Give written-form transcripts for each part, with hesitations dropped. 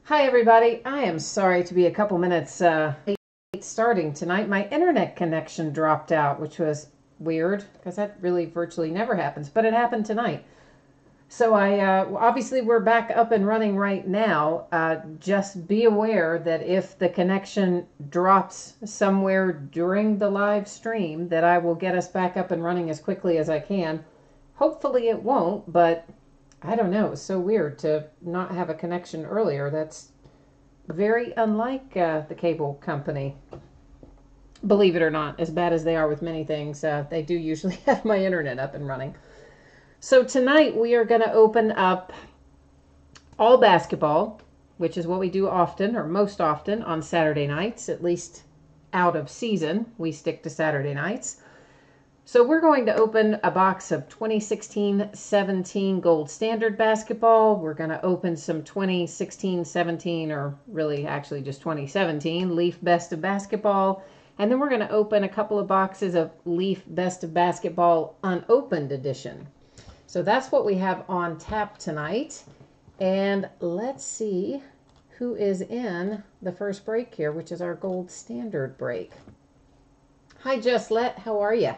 Hi everybody, I am sorry to be a couple minutes late starting tonight. My internet connection dropped out, which was weird because that really virtually never happens, but it happened tonight. So obviously we're back up and running right now. Just be aware that if the connection drops somewhere during the live stream, that I will get us back up and running as quickly as I can. Hopefully it won't, but I don't know. It's so weird to not have a connection earlier. That's very unlike the cable company. Believe it or not, as bad as they are with many things, they do usually have my internet up and running. So tonight we are going to open up all basketball, which is what we do often, or most often, on Saturday nights. At least out of season, we stick to Saturday nights. So we're going to open a box of 2016-17 Gold Standard basketball. We're going to open some 2016-17, or really actually just 2017 Leaf Best of Basketball. And then we're going to open a couple of boxes of Leaf Best of Basketball Unopened Edition. So that's what we have on tap tonight. And let's see who is in the first break here, which is our Gold Standard break. Hi, Justlet. How are you?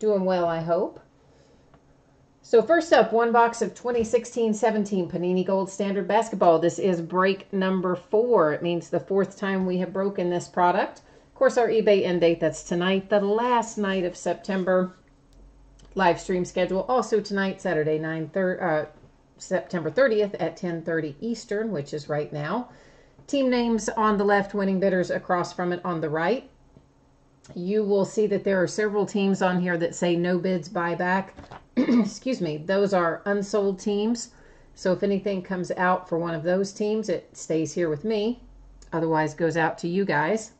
Doing well, I hope. So first up, one box of 2016-17 Panini Gold Standard Basketball. This is break number 4. It means the 4th time we have broken this product. Of course, our eBay end date, that's tonight, the last night of September. Live stream schedule also tonight, Saturday, September 30th at 10:30 Eastern, which is right now. Team names on the left, winning bidders across from it on the right. You will see that there are several teams on here that say no bids buyback. Excuse me. Those are unsold teams. So if anything comes out for one of those teams, it stays here with me. Otherwise goes out to you guys.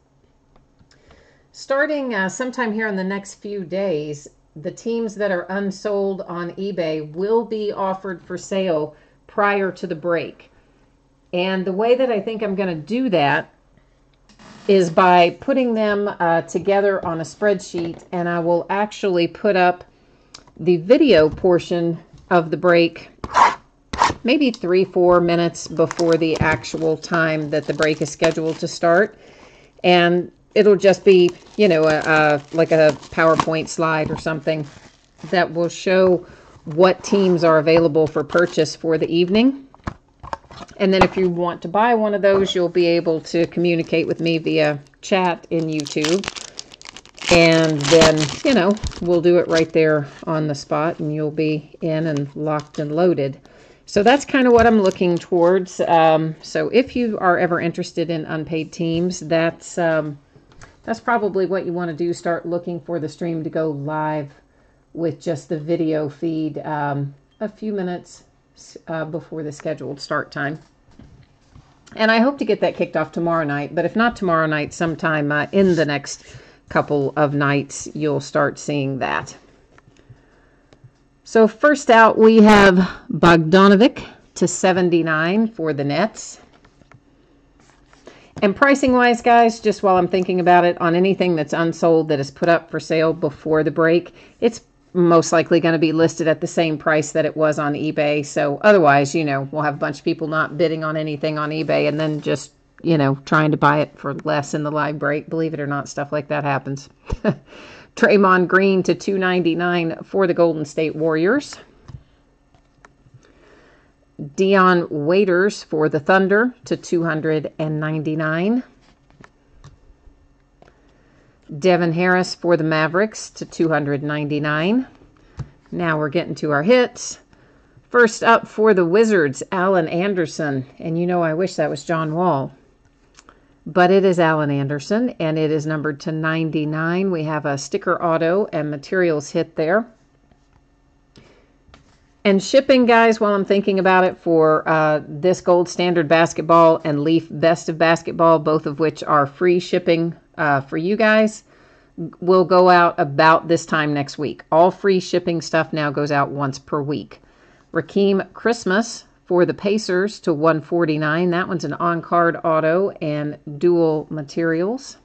Starting sometime here in the next few days, the teams that are unsold on eBay will be offered for sale prior to the break. And the way that I think I'm going to do that is by putting them together on a spreadsheet, and I will actually put up the video portion of the break maybe 3-4 minutes before the actual time that the break is scheduled to start. And it'll just be, you know, like a PowerPoint slide or something that will show what teams are available for purchase for the evening. And then if you want to buy one of those, you'll be able to communicate with me via chat in YouTube. And then, you know, we'll do it right there on the spot, and you'll be in and locked and loaded. So that's kind of what I'm looking towards. So if you are ever interested in unpaid teams, that's probably what you want to do. Start looking for the stream to go live with just the video feed a few minutes before the scheduled start time. And I hope to get that kicked off tomorrow night, but if not tomorrow night, sometime in the next couple of nights, you'll start seeing that. So first out, we have Bogdanovic /79 for the Nets. And pricing wise, guys, just while I'm thinking about it, on anything that's unsold that is put up for sale before the break, it's most likely going to be listed at the same price that it was on eBay. So otherwise, you know, we'll have a bunch of people not bidding on anything on eBay and then just, you know, trying to buy it for less in the live break. Believe it or not, stuff like that happens. Draymond Green /299 for the Golden State Warriors. Dion Waiters for the Thunder /299. Devin Harris for the Mavericks /299. Now we're getting to our hits. First up for the Wizards, Alan Anderson. And you know, I wish that was John Wall. But it is Alan Anderson, and it is numbered /99. We have a sticker auto and materials hit there. And shipping, guys, while I'm thinking about it, for this Gold Standard Basketball and Leaf Best of Basketball, both of which are free shipping for you guys, will go out about this time next week. All free shipping stuff now goes out once per week. Rakeem Christmas for the Pacers /149. That one's an on-card auto and dual materials.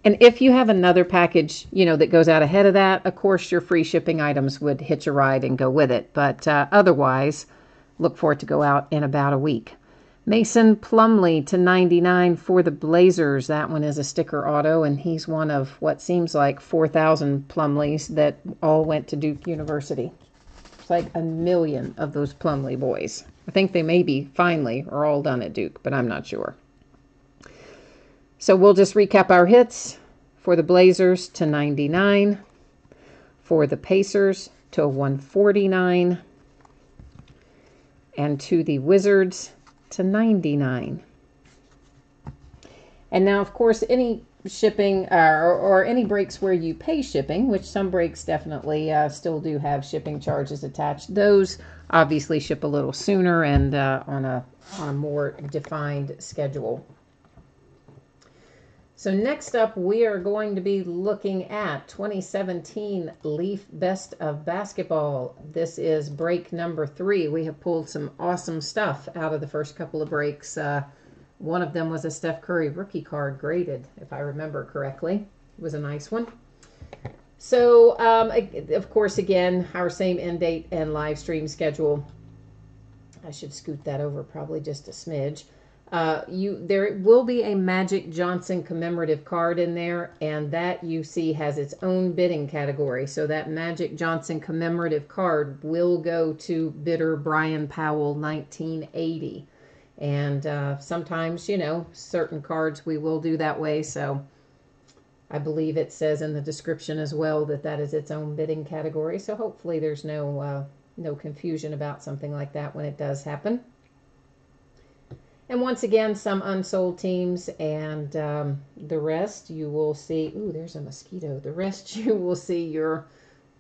And if you have another package, you know, that goes out ahead of that, of course, your free shipping items would hitch a ride and go with it. But otherwise, look for it to go out in about a week. Mason Plumlee to 99 for the Blazers. That one is a sticker auto, and he's one of what seems like 4,000 Plumlees that all went to Duke University. It's like a million of those Plumlee boys. I think they maybe finally are all done at Duke, but I'm not sure. So we'll just recap our hits. For the Blazers to 99. For the Pacers to 149. And to the Wizards to 99. And now, of course, any shipping or any breaks where you pay shipping, which some breaks definitely still do have shipping charges attached, those obviously ship a little sooner and on a more defined schedule. So next up, we are going to be looking at 2017 Leaf Best of Basketball. This is break number 3. We have pulled some awesome stuff out of the first couple of breaks. One of them was a Steph Curry rookie card graded, if I remember correctly. It was a nice one. So, of course, again, our same end date and live stream schedule. I should scoot that over probably just a smidge. There will be a Magic Johnson commemorative card in there, and that you see has its own bidding category. So that Magic Johnson commemorative card will go to bidder Brian Powell 1980. And sometimes, you know, certain cards we will do that way. So I believe it says in the description as well that that is its own bidding category. So hopefully there's no confusion about something like that when it does happen. And once again, some unsold teams, and the rest you will see. Ooh, there's a mosquito. The rest you will see your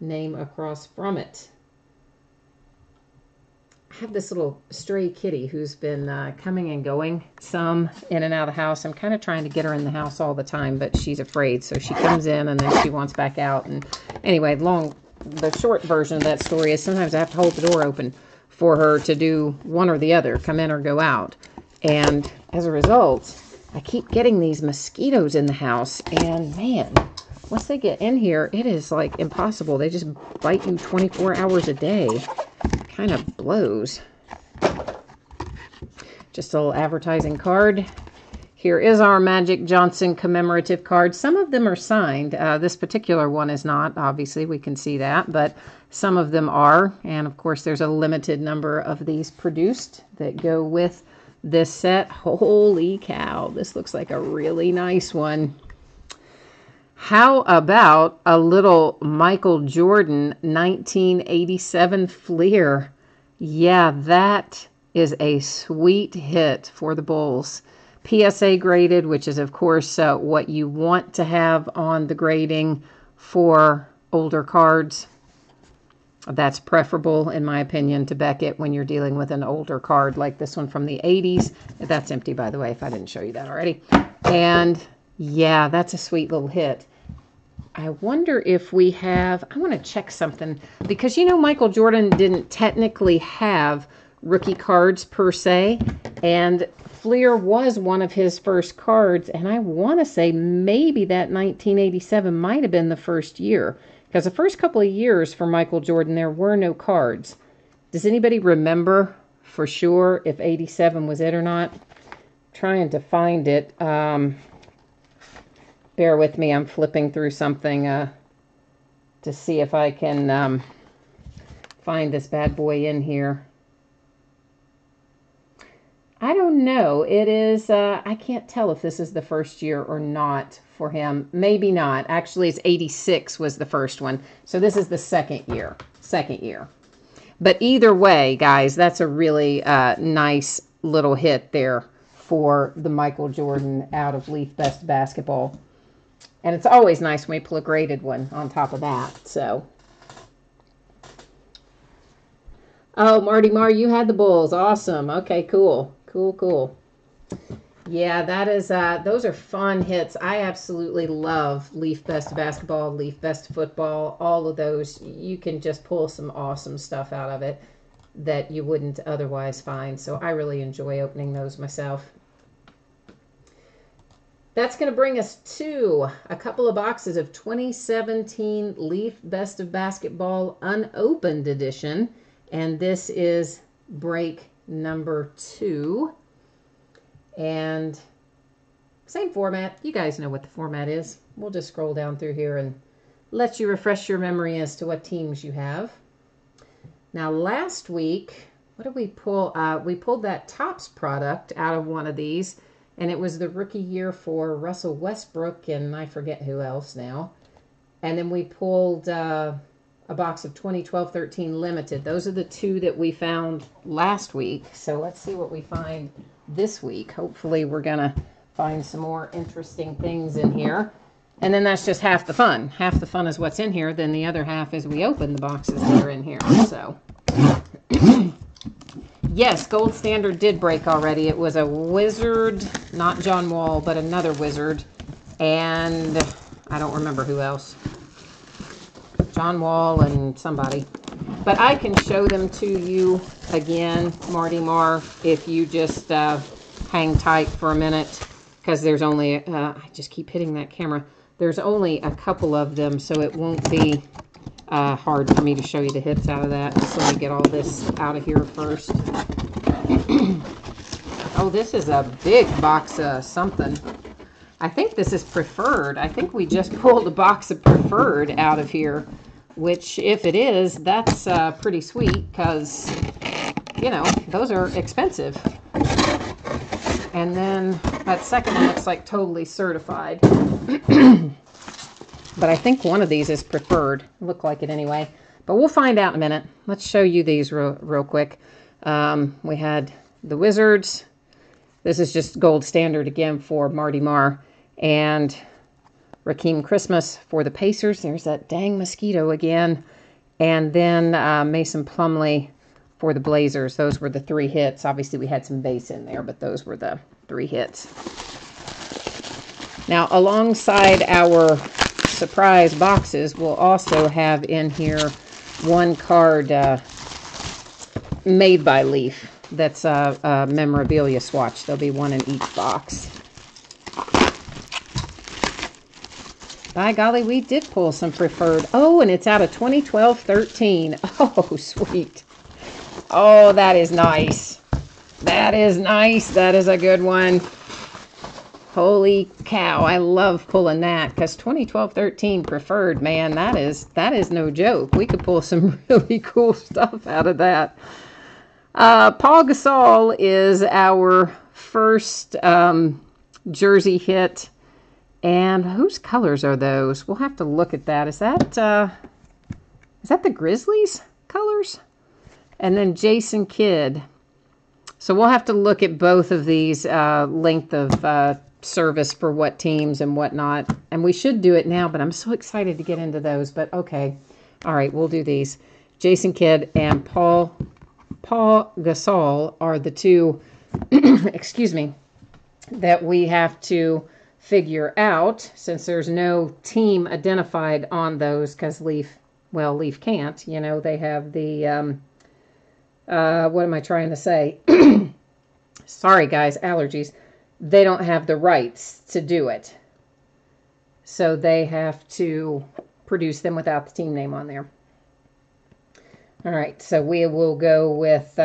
name across from it. I have this little stray kitty who's been coming and going some in and out of the house. I'm kind of trying to get her in the house all the time, but she's afraid. So she comes in and then she wants back out. And anyway, the short version of that story is sometimes I have to hold the door open for her to do one or the other, come in or go out. And as a result, I keep getting these mosquitoes in the house. And man, once they get in here, it is like impossible. They just bite you 24 hours a day. It kind of blows. Just a little advertising card. Here is our Magic Johnson commemorative card. Some of them are signed. This particular one is not. Obviously, we can see that. But some of them are. And of course, there's a limited number of these produced that go with this set. Holy cow, this looks like a really nice one. How about a little Michael Jordan 1987 Fleer? Yeah, that is a sweet hit for the Bulls. PSA graded, which is of course what you want to have on the grading for older cards. That's preferable, in my opinion, to Beckett when you're dealing with an older card like this one from the 80s. That's empty, by the way, if I didn't show you that already. And yeah, that's a sweet little hit. I wonder if we have, I want to check something, because you know Michael Jordan didn't technically have rookie cards per se, and Fleer was one of his first cards, and I want to say maybe that 1987 might have been the first year. Because the first couple of years for Michael Jordan, there were no cards. Does anybody remember for sure if 87 was it or not? Trying to find it. Bear with me. I'm flipping through something to see if I can find this bad boy in here. I don't know. It is, I can't tell if this is the first year or not for him. Maybe not. Actually, it's 86 was the first one. So this is the second year. But either way, guys, that's a really nice little hit there for the Michael Jordan out of Leaf Best Basketball. And it's always nice when we pull a graded one on top of that. So. Oh, Marty Mar, you had the Bulls. Awesome. Okay, cool. Cool. Yeah, that is, those are fun hits. I absolutely love Leaf Best Basketball, Leaf Best Football, all of those. You can just pull some awesome stuff out of it that you wouldn't otherwise find. So I really enjoy opening those myself. That's going to bring us to a couple of boxes of 2017 Leaf Best of Basketball Unopened Edition. And this is break number 2. And same format. You guys know what the format is. We'll just scroll down through here and let you refresh your memory as to what teams you have. Now last week, what did we pull? We pulled that Topps product out of one of these, and it was the rookie year for Russell Westbrook and I forget who else now. And then we pulled a box of 2012-13 Limited. Those are the two that we found last week. So let's see what we find this week. Hopefully we're going to find some more interesting things in here. And then that's just half the fun. Half the fun is what's in here. Then the other half is we open the boxes that are in here. So, yes, Gold Standard did break already. It was a Wizard, not John Wall, but another Wizard. And I don't remember who else. John Wall and somebody. But I can show them to you again, Marty Marr, if you just hang tight for a minute. Because there's only, I just keep hitting that camera. There's only a couple of them, so it won't be hard for me to show you the hits out of that. So let me get all this out of here first. Oh, this is a big box of something. I think this is Preferred. I think we just pulled a box of Preferred out of here, which if it is, that's pretty sweet because, you know, those are expensive. And then that second one looks like Totally Certified. But I think one of these is Preferred. Look like it anyway. But we'll find out in a minute. Let's show you these real quick. We had the Wizards. This is just Gold Standard again for Marty Marr. And Rakeem Christmas for the Pacers. There's that dang mosquito again. And then Mason Plumlee for the Blazers. Those were the three hits. Obviously, we had some base in there, but those were the three hits. Now, alongside our surprise boxes, we'll also have in here one card made by Leaf. That's a memorabilia swatch. There'll be one in each box. By golly, we did pull some Preferred. Oh, and it's out of 2012-13. Oh, sweet. Oh, that is nice. That is nice. That is a good one. Holy cow. I love pulling that because 2012-13 Preferred, man, that is no joke. We could pull some really cool stuff out of that. Paul Gasol is our first jersey hit. And whose colors are those? We'll have to look at that. Is that the Grizzlies colors? And then Jason Kidd. So we'll have to look at both of these length of service for what teams and whatnot. And we should do it now, but I'm so excited to get into those. But okay. All right, we'll do these. Jason Kidd and Paul Gasol are the two, excuse me, that we have to figure out since there's no team identified on those because Leaf can't. You know, they have the, what am I trying to say? Sorry, guys, allergies. They don't have the rights to do it. So they have to produce them without the team name on there. All right, so we will go with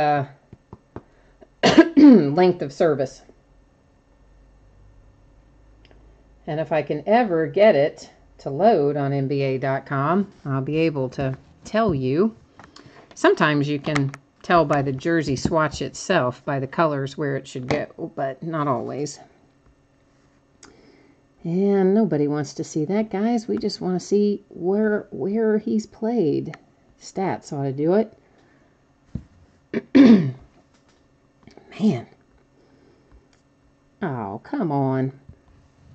length of service. And if I can ever get it to load on NBA.com, I'll be able to tell you. Sometimes you can tell by the jersey swatch itself, by the colors where it should go, but not always. And nobody wants to see that, guys. We just want to see where he's played. Stats ought to do it. Man. Oh, come on.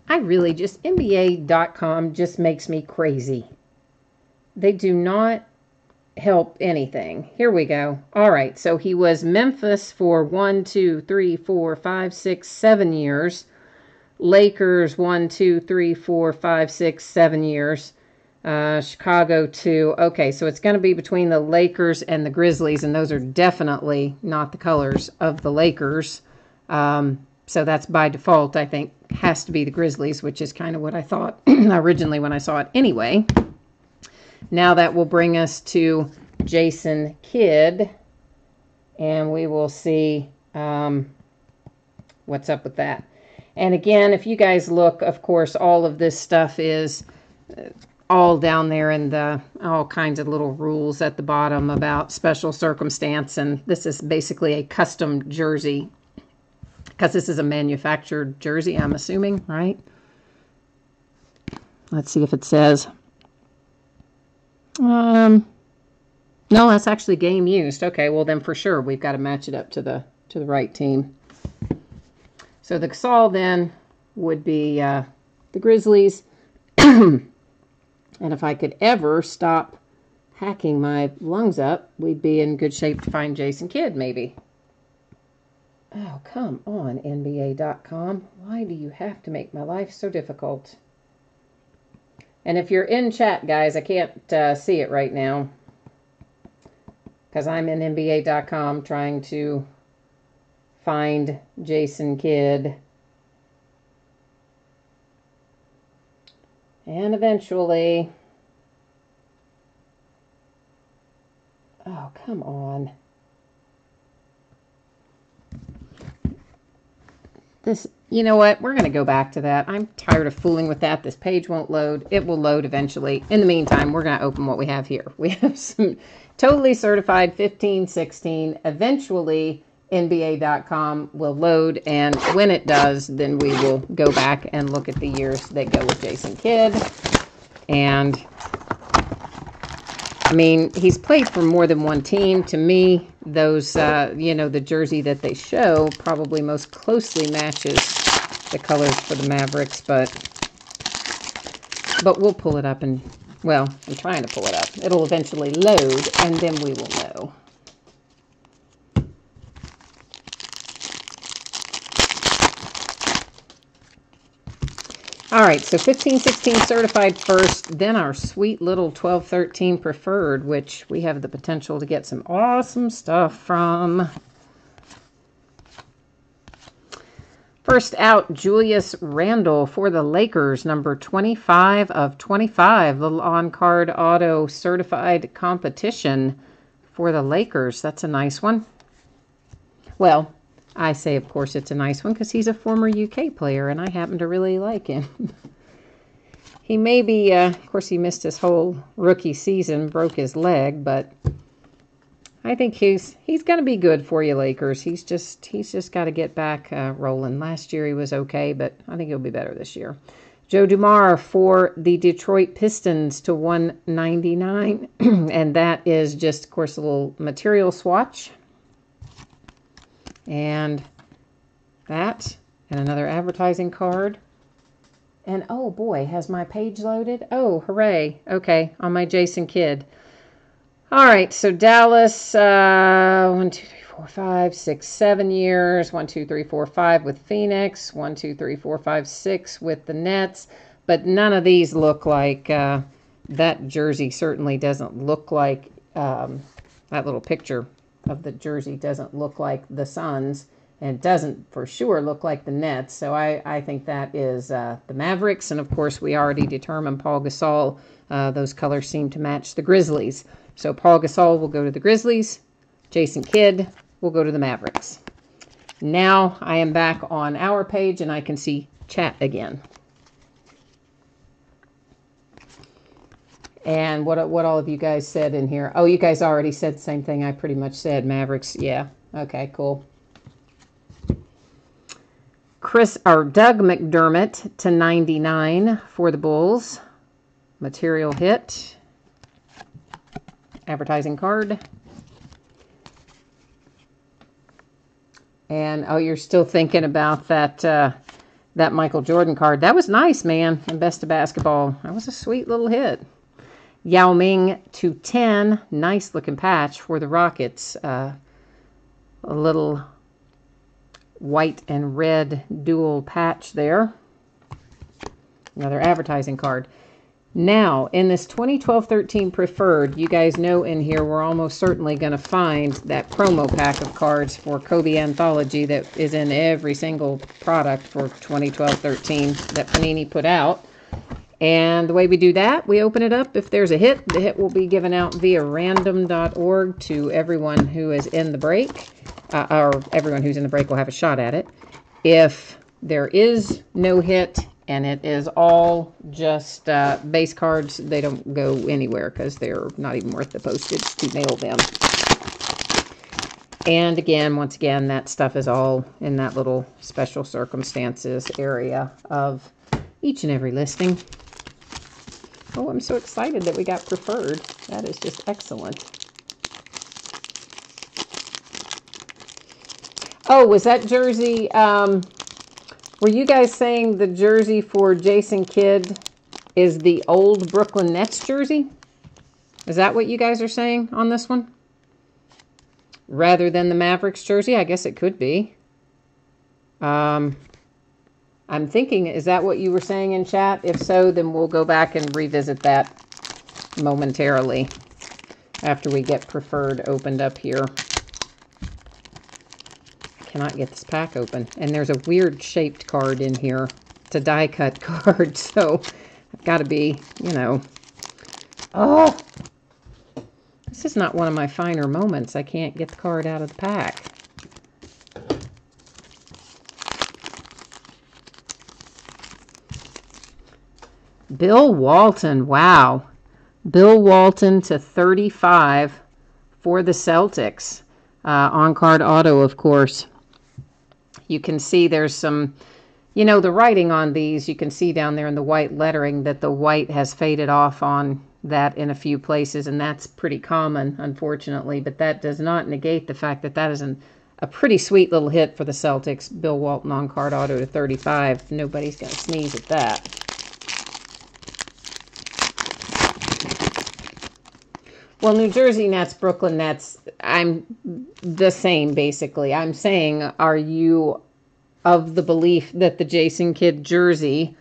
I really just, NBA.com just makes me crazy. They do not help anything. Here we go. All right, so he was Memphis for 1, 2, 3, 4, 5, 6, 7 years. Lakers 1, 2, 3, 4, 5, 6, 7 years. Chicago 2. Okay, so it's going to be between the Lakers and the Grizzlies, and those are definitely not the colors of the Lakers. So that's by default, I think, has to be the Grizzlies, which is kind of what I thought originally when I saw it. Anyway, now that will bring us to Jason Kidd, and we will see what's up with that. And again, if you guys look, of course, all of this stuff is all down there in the all kinds of little rules at the bottom about special circumstance. And this is basically a custom jersey because this is a manufactured jersey, I'm assuming, right? Let's see if it says. No, that's actually game used. Okay, well then for sure we've got to match it up to the right team. So the Gasol then would be the Grizzlies. And if I could ever stop hacking my lungs up, we'd be in good shape to find Jason Kidd, maybe. Oh, come on, NBA.com. Why do you have to make my life so difficult? And if you're in chat, guys, I can't see it right now because I'm in NBA.com trying to find Jason Kidd. And eventually... Oh, come on. This, you know what? We're going to go back to that. I'm tired of fooling with that. This page won't load. It will load eventually. In the meantime, we're going to open what we have here. We have some totally certified 15, 16. Eventually, NBA.com will load, and when it does, then we will go back and look at the years that go with Jason Kidd. And, I mean, he's played for more than one team. To me, those, you know, the jersey that they show probably most closely matches the colors for the Mavericks, but we'll pull it up and, well, I'm trying to pull it up. It'll eventually load, and then we will know. All right, so 15, 16 certified first, then our sweet little 12, 13 preferred, which we have the potential to get some awesome stuff from. First out, Julius Randle for the Lakers, number 25 of 25, little on-card auto certified competition for the Lakers. That's a nice one. Well, I say, of course, it's a nice one because he's a former UK player, and I happen to really like him. He may be, of course, he missed his whole rookie season, broke his leg, but I think he's going to be good for you, Lakers. He's just got to get back rolling. Last year he was okay, but I think he'll be better this year. Joe Dumars for the Detroit Pistons to 199, and that is just, of course, a little material swatch. And that, and another advertising card. And oh boy, has my page loaded? Oh, hooray. Okay, on my Jason Kidd. All right, so Dallas, 1, 2, 3, 4, 5, 6, 7 years. 1, 2, 3, 4, 5 with Phoenix. 1, 2, 3, 4, 5, 6 with the Nets. But none of these look like, that jersey certainly doesn't look like, that little picture of the jersey doesn't look like the Suns, and it doesn't for sure look like the Nets. So I think that is the Mavericks. And of course, we already determined Paul Gasol. Those colors seem to match the Grizzlies. So Paul Gasol will go to the Grizzlies. Jason Kidd will go to the Mavericks. Now I am back on our page and I can see chat again. And what all of you guys said in here? Oh, you guys already said the same thing I pretty much said. Mavericks, yeah. Okay, cool. Doug McDermott to 99 for the Bulls. Material hit. Advertising card. And, oh, you're still thinking about that that Michael Jordan card. That was nice, man. And Best of Basketball. That was a sweet little hit. Yao Ming to 10. Nice looking patch for the Rockets. A little white and red dual patch there. Another advertising card. Now, in this 2012-13 preferred, you guys know in here we're almost certainly going to find that promo pack of cards for Kobe Anthology that is in every single product for 2012-13 that Panini put out. And the way we do that, we open it up. If there's a hit, the hit will be given out via random.org to everyone who is in the break. Or everyone who's in the break will have a shot at it. If there is no hit and it is all just base cards, they don't go anywhere because they're not even worth the postage to mail them. And again, once again, that stuff is all in that little special circumstances area of each and every listing. Oh, I'm so excited that we got preferred. That is just excellent. Oh, was that jersey, were you guys saying the jersey for Jason Kidd is the old Brooklyn Nets jersey? Is that what you guys are saying on this one? Rather than the Mavericks jersey? I guess it could be. I'm thinking, is that what you were saying in chat? If so, then we'll go back and revisit that momentarily after we get preferred opened up here. I cannot get this pack open. And there's a weird shaped card in here. It's a die cut card, so I've got to be, you know. Oh! This is not one of my finer moments. I can't get the card out of the pack. Bill Walton, wow. Bill Walton to 35 for the Celtics. On-card auto, of course. You can see there's some, you know, the writing on these, you can see down there in the white lettering that the white has faded off on that in a few places, and that's pretty common, unfortunately, but that does not negate the fact that that is a pretty sweet little hit for the Celtics. Bill Walton on-card auto to 35. Nobody's going to sneeze at that. Well, New Jersey Nets, Brooklyn Nets, I'm the same, basically. I'm saying, are you of the belief that the Jason Kidd jersey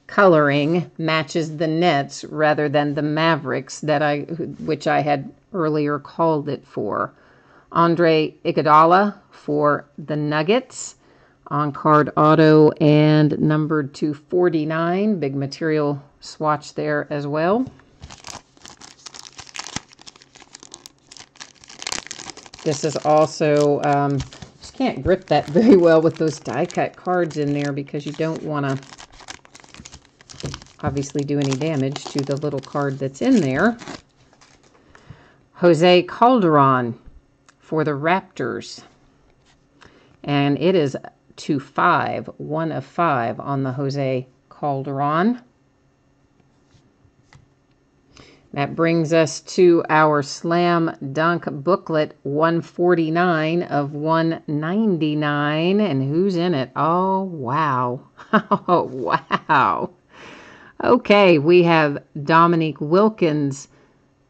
coloring matches the Nets rather than the Mavericks, which I had earlier called it for? Andre Iguodala for the Nuggets, on-card auto and numbered to 49. Big material swatch there as well. This is also, just can't grip that very well with those die-cut cards in there because you don't want to obviously do any damage to the little card that's in there. Jose Calderon for the Raptors. And it is to 5, 1 of 5 on the Jose Calderon. That brings us to our Slam Dunk booklet, 149 of 199. And who's in it? Oh, wow. Oh, wow. Okay, we have Dominique Wilkins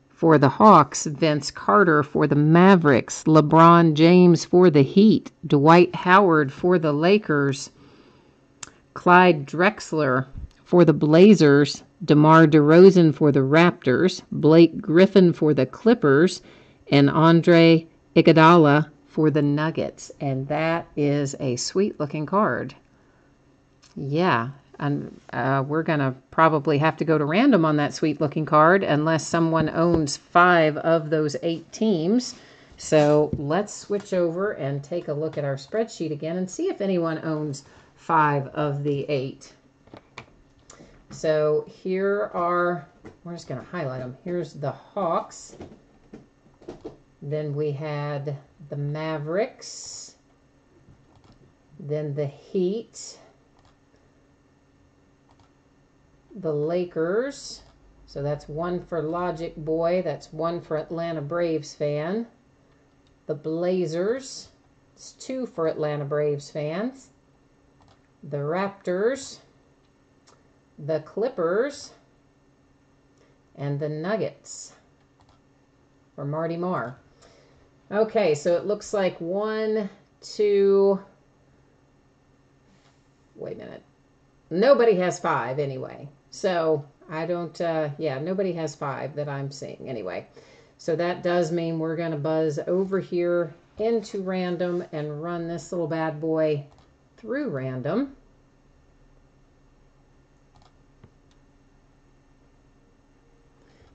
for the Hawks, Vince Carter for the Mavericks, LeBron James for the Heat, Dwight Howard for the Lakers, Clyde Drexler for the Blazers, DeMar DeRozan for the Raptors, Blake Griffin for the Clippers, and Andre Iguodala for the Nuggets. And that is a sweet-looking card. Yeah, and we're going to probably have to go to random on that sweet-looking card unless someone owns 5 of those 8 teams. So let's switch over and take a look at our spreadsheet again and see if anyone owns 5 of the 8. So here are, we're just going to highlight them. Here's the Hawks. Then we had the Mavericks. Then the Heat. The Lakers. So that's 1 for Logic Boy. That's 1 for Atlanta Braves fan. The Blazers. It's 2 for Atlanta Braves fans. The Raptors. The Clippers, and the Nuggets for Marty Marr. Okay, so it looks like 1, 2, wait a minute. Nobody has 5 anyway. So I don't, yeah, nobody has 5 that I'm seeing anyway. So that does mean we're going to buzz over here into random and run this little bad boy through random.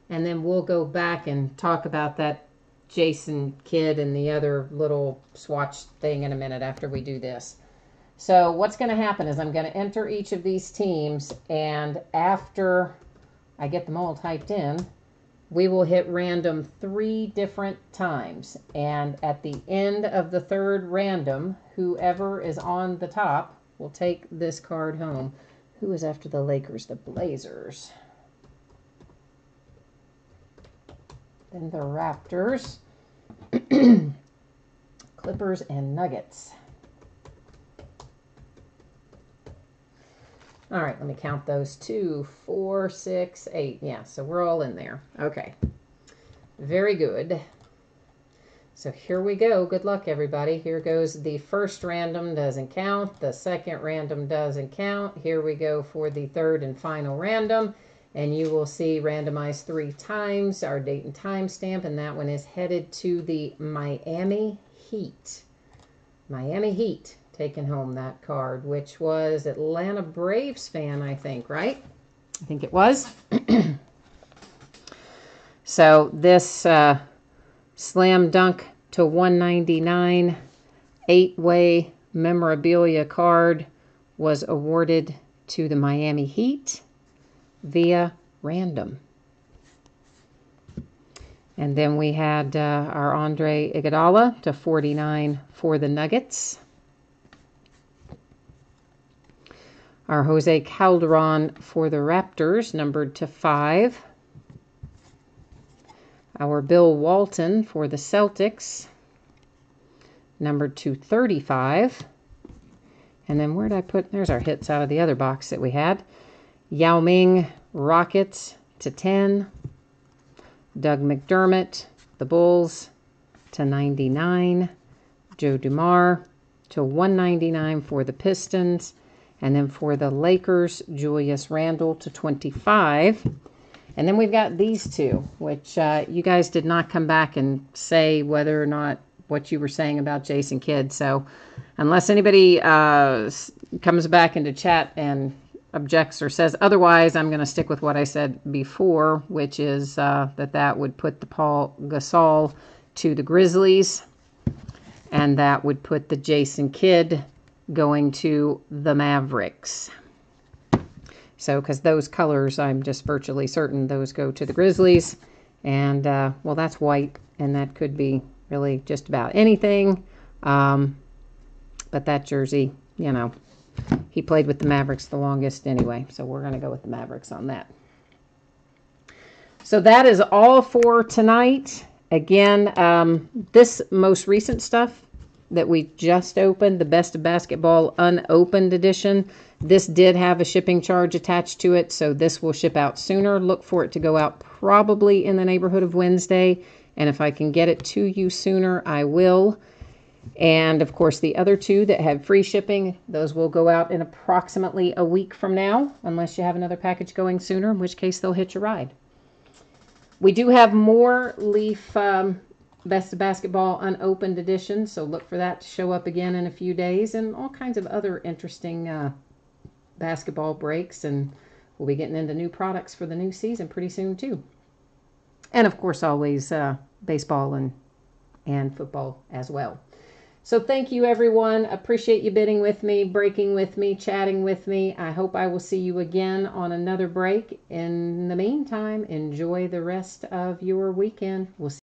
And then we'll go back and talk about that Jason Kidd and the other little swatch thing in a minute after we do this. So what's going to happen is I'm going to enter each of these teams, and after I get them all typed in, we will hit random 3 different times. And at the end of the 3rd random, whoever is on the top will take this card home. Who is after the Lakers? The Blazers. Then the Raptors. Clippers and Nuggets. All right, let me count those. 2, 4, 6, 8. Yeah, so we're all in there. Okay. Very good. So here we go. Good luck, everybody. Here goes the first random, doesn't count. The second random doesn't count. Here we go for the 3rd and final random. And you will see randomized 3 times, our date and time stamp, and that one is headed to the Miami Heat. Miami Heat taking home that card, which was Atlanta Braves fan, I think, right? I think it was. So this slam dunk to 199 8-way memorabilia card was awarded to the Miami Heat via random. And then we had our Andre Iguodala to 49 for the Nuggets. Our Jose Calderon for the Raptors, numbered to 5. Our Bill Walton for the Celtics, numbered to 35. And then where did I put, there's our hits out of the other box that we had. Yao Ming, Rockets to 10. Doug McDermott, the Bulls, to 99. Joe Dumars to 199 for the Pistons. And then for the Lakers, Julius Randle to 25. And then we've got these two, which you guys did not come back and say whether or not what you were saying about Jason Kidd. So unless anybody comes back into chat and objects or says otherwise, I'm going to stick with what I said before, which is that would put the Paul Gasol to the Grizzlies, and that would put the Jason Kidd going to the Mavericks. So, because those colors, I'm just virtually certain those go to the Grizzlies. And, well, that's white, and that could be really just about anything. But that jersey, you know, he played with the Mavericks the longest anyway. So we're going to go with the Mavericks on that. So that is all for tonight. Again, this most recent stuff that we just opened, the Best of Basketball Unopened Edition, this did have a shipping charge attached to it, so this will ship out sooner. Look for it to go out probably in the neighborhood of Wednesday, and if I can get it to you sooner, I will. And, of course, the other two that have free shipping, those will go out in approximately a week from now, unless you have another package going sooner, in which case they'll hitch a ride. We do have more Leaf Best of Basketball Unopened Edition, so look for that to show up again in a few days, and all kinds of other interesting basketball breaks, and we'll be getting into new products for the new season pretty soon too. And of course always baseball and football as well. So thank you everyone. Appreciate you bidding with me, breaking with me, chatting with me. I hope I will see you again on another break. In the meantime, enjoy the rest of your weekend. We'll see